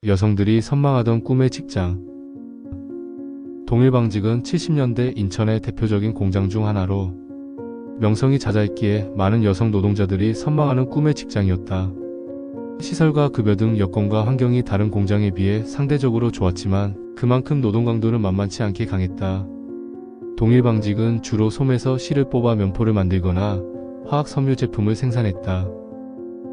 여성들이 선망하던 꿈의 직장. 동일방직은 70년대 인천의 대표적인 공장 중 하나로 명성이 잦아있기에 많은 여성 노동자들이 선망하는 꿈의 직장이었다. 시설과 급여 등 여건과 환경이 다른 공장에 비해 상대적으로 좋았지만 그만큼 노동 강도는 만만치 않게 강했다. 동일방직은 주로 솜에서 실을 뽑아 면포를 만들거나 화학 섬유 제품을 생산했다.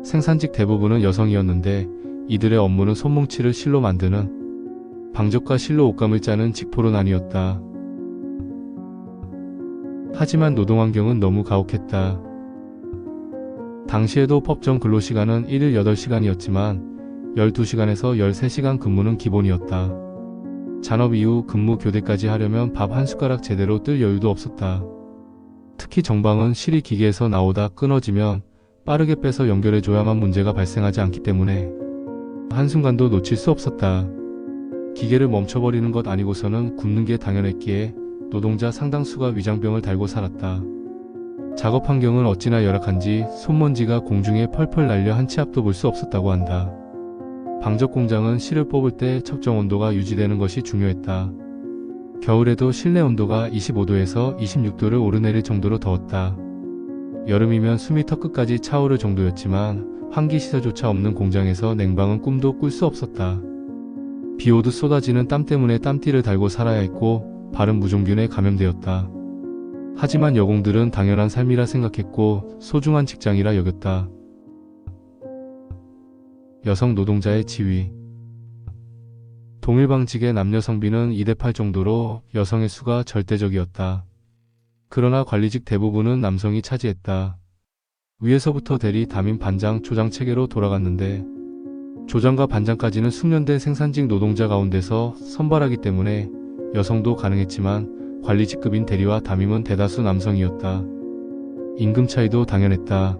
생산직 대부분은 여성이었는데 이들의 업무는 솜뭉치를 실로 만드는 방적과 실로 옷감을 짜는 직포로 나뉘었다. 하지만 노동환경은 너무 가혹했다. 당시에도 법정 근로시간은 1일 8시간이었지만 12시간에서 13시간 근무는 기본이었다. 잔업 이후 근무 교대까지 하려면 밥 한 숟가락 제대로 뜰 여유도 없었다. 특히 정방은 실이 기계에서 나오다 끊어지면 빠르게 빼서 연결해줘야만 문제가 발생하지 않기 때문에 한순간도 놓칠 수 없었다. 기계를 멈춰버리는 것 아니고서는 굶는 게 당연했기에 노동자 상당수가 위장병을 달고 살았다. 작업 환경은 어찌나 열악한지 손먼지가 공중에 펄펄 날려 한 치 앞도 볼 수 없었다고 한다. 방적 공장은 실을 뽑을 때 적정 온도가 유지되는 것이 중요했다. 겨울에도 실내 온도가 25도에서 26도를 오르내릴 정도로 더웠다. 여름이면 숨이 턱끝까지 차오를 정도였지만 환기시설조차 없는 공장에서 냉방은 꿈도 꿀 수 없었다. 비 오듯 쏟아지는 땀 때문에 땀띠를 달고 살아야 했고 발은 무종균에 감염되었다. 하지만 여공들은 당연한 삶이라 생각했고 소중한 직장이라 여겼다. 여성 노동자의 지위. 동일방직의 남녀 성비는 2대8 정도로 여성의 수가 절대적이었다. 그러나 관리직 대부분은 남성이 차지했다. 위에서부터 대리, 담임, 반장, 조장 체계로 돌아갔는데 조장과 반장까지는 숙련된 생산직 노동자 가운데서 선발하기 때문에 여성도 가능했지만 관리직급인 대리와 담임은 대다수 남성이었다. 임금 차이도 당연했다.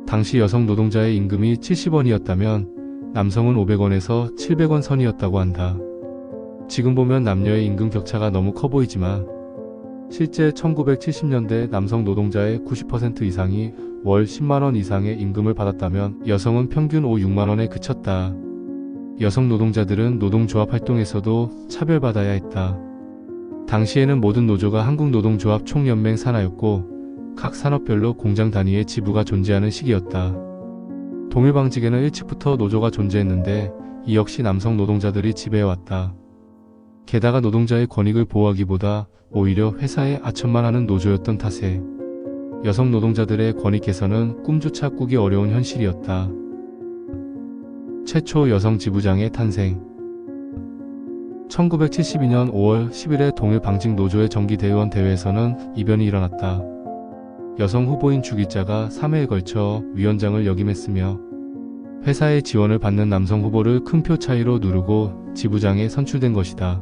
당시 여성 노동자의 임금이 70원이었다면 남성은 500원에서 700원 선이었다고 한다. 지금 보면 남녀의 임금 격차가 너무 커 보이지만 실제 1970년대 남성 노동자의 90% 이상이 월 10만원 이상의 임금을 받았다면 여성은 평균 6만원에 그쳤다. 여성 노동자들은 노동조합 활동에서도 차별받아야 했다. 당시에는 모든 노조가 한국노동조합 총연맹 산하였고 각 산업별로 공장 단위의 지부가 존재하는 시기였다. 동일방직에는 일찍부터 노조가 존재했는데 이 역시 남성 노동자들이 지배해왔다. 게다가 노동자의 권익을 보호하기보다 오히려 회사에 아첨만 하는 노조였던 탓에 여성 노동자들의 권익 개선은 꿈조차 꾸기 어려운 현실이었다. 최초 여성 지부장의 탄생. 1972년 5월 10일에 동일방직 노조의 정기대의원 대회에서는 이변이 일어났다. 여성 후보인 주기자가 3회에 걸쳐 위원장을 역임했으며 회사의 지원을 받는 남성 후보를 큰 표 차이로 누르고 지부장에 선출된 것이다.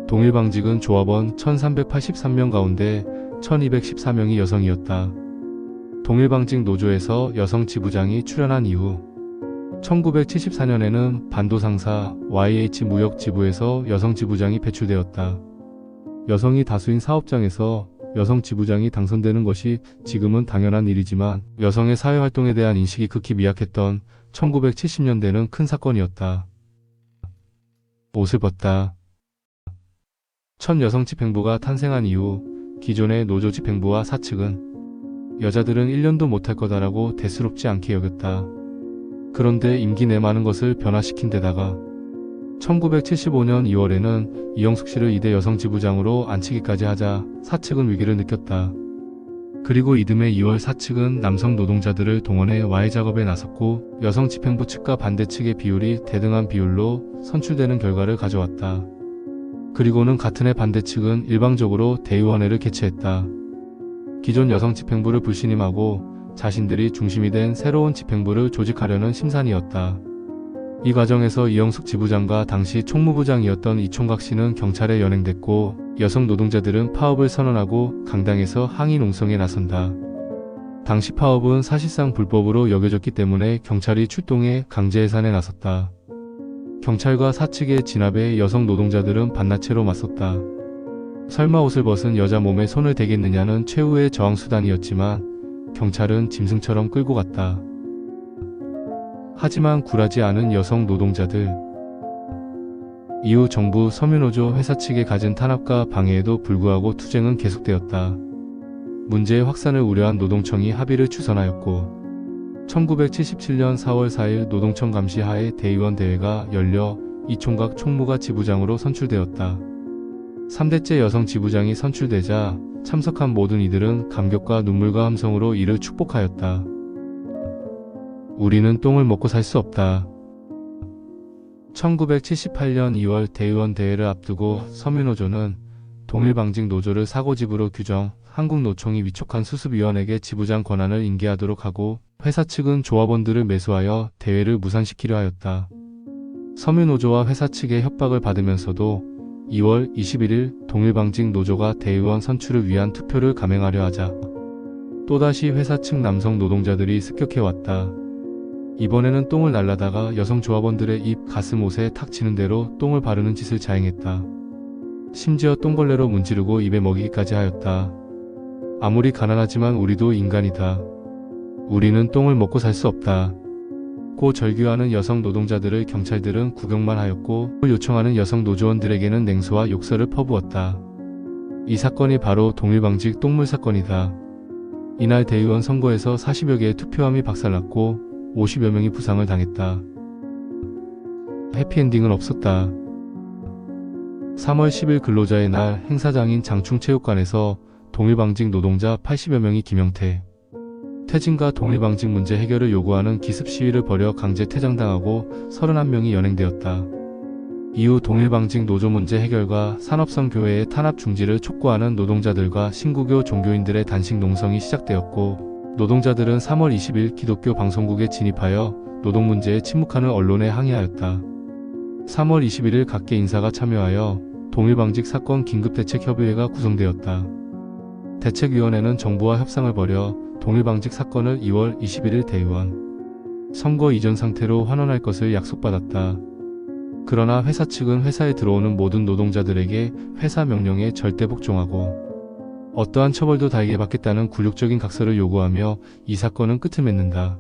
동일방직은 조합원 1383명 가운데 1214명이 여성이었다. 동일방직 노조에서 여성 지부장이 출연한 이후 1974년에는 반도상사 YH 무역지부에서 여성 지부장이 배출되었다. 여성이 다수인 사업장에서 여성 지부장이 당선되는 것이 지금은 당연한 일이지만 여성의 사회활동에 대한 인식이 극히 미약했던 1970년대는 큰 사건이었다. 옷을 벗다. 첫 여성 집행부가 탄생한 이후 기존의 노조 집행부와 사측은 여자들은 1년도 못할 거다라고 대수롭지 않게 여겼다. 그런데 임기 내 많은 것을 변화시킨 데다가 1975년 2월에는 이영숙 씨를 2대 여성 지부장으로 앉히기까지 하자 사측은 위기를 느꼈다. 그리고 이듬해 2월 사측은 남성 노동자들을 동원해 와해 작업에 나섰고 여성 집행부 측과 반대 측의 비율이 대등한 비율로 선출되는 결과를 가져왔다. 그리고는 같은 해 반대 측은 일방적으로 대의원회를 개최했다. 기존 여성 집행부를 불신임하고 자신들이 중심이 된 새로운 집행부를 조직하려는 심산이었다. 이 과정에서 이영숙 지부장과 당시 총무부장이었던 이총각 씨는 경찰에 연행됐고 여성 노동자들은 파업을 선언하고 강당에서 항의 농성에 나선다. 당시 파업은 사실상 불법으로 여겨졌기 때문에 경찰이 출동해 강제 해산에 나섰다. 경찰과 사측의 진압에 여성 노동자들은 반나체로 맞섰다. 설마 옷을 벗은 여자 몸에 손을 대겠느냐는 최후의 저항수단이었지만 경찰은 짐승처럼 끌고 갔다. 하지만 굴하지 않은 여성 노동자들. 이후 정부, 섬유노조, 회사 측에 가진 탄압과 방해에도 불구하고 투쟁은 계속되었다. 문제의 확산을 우려한 노동청이 합의를 추선하였고 1977년 4월 4일 노동청 감시하에 대의원 대회가 열려 이총각 총무가 지부장으로 선출되었다. 3대째 여성 지부장이 선출되자 참석한 모든 이들은 감격과 눈물과 함성으로 이를 축복하였다. 우리는 똥을 먹고 살 수 없다. 1978년 2월 대의원 대회를 앞두고 섬유노조는 동일방직 노조를 사고집으로 규정, 한국노총이 위촉한 수습위원에게 지부장 권한을 인계하도록 하고 회사 측은 조합원들을 매수하여 대회를 무산시키려 하였다. 섬유노조와 회사 측의 협박을 받으면서도 2월 21일 동일방직 노조가 대의원 선출을 위한 투표를 감행하려 하자 또다시 회사 측 남성 노동자들이 습격해왔다. 이번에는 똥을 날라다가 여성 조합원들의 입, 가슴, 옷에 탁 치는 대로 똥을 바르는 짓을 자행했다. 심지어 똥걸레로 문지르고 입에 먹이기까지 하였다. 아무리 가난하지만 우리도 인간이다. 우리는 똥을 먹고 살 수 없다. 고 절규하는 여성 노동자들을 경찰들은 구경만 하였고 요청하는 여성 노조원들에게는 냉소와 욕설을 퍼부었다. 이 사건이 바로 동일방직 똥물 사건이다. 이날 대의원 선거에서 40여 개의 투표함이 박살났고 50여 명이 부상을 당했다. 해피엔딩은 없었다. 3월 10일 근로자의 날 행사장인 장충체육관에서 동일방직 노동자 80여 명이 김영태, 퇴진과 동일방직 문제 해결을 요구하는 기습 시위를 벌여 강제 퇴장당하고 31명이 연행되었다. 이후 동일방직 노조 문제 해결과 산업성 교회의 탄압 중지를 촉구하는 노동자들과 신구교 종교인들의 단식 농성이 시작되었고 노동자들은 3월 20일 기독교 방송국에 진입하여 노동 문제에 침묵하는 언론에 항의하였다. 3월 21일 각계 인사가 참여하여 동일방직 사건 긴급대책협의회가 구성되었다. 대책위원회는 정부와 협상을 벌여 동일방직 사건을 2월 21일 대의원 선거 이전 상태로 환원할 것을 약속받았다. 그러나 회사 측은 회사에 들어오는 모든 노동자들에게 회사 명령에 절대 복종하고 어떠한 처벌도 달게 받겠다는 굴욕적인 각서를 요구하며 이 사건은 끝을 맺는다.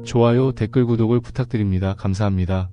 좋아요, 댓글, 구독을 부탁드립니다. 감사합니다.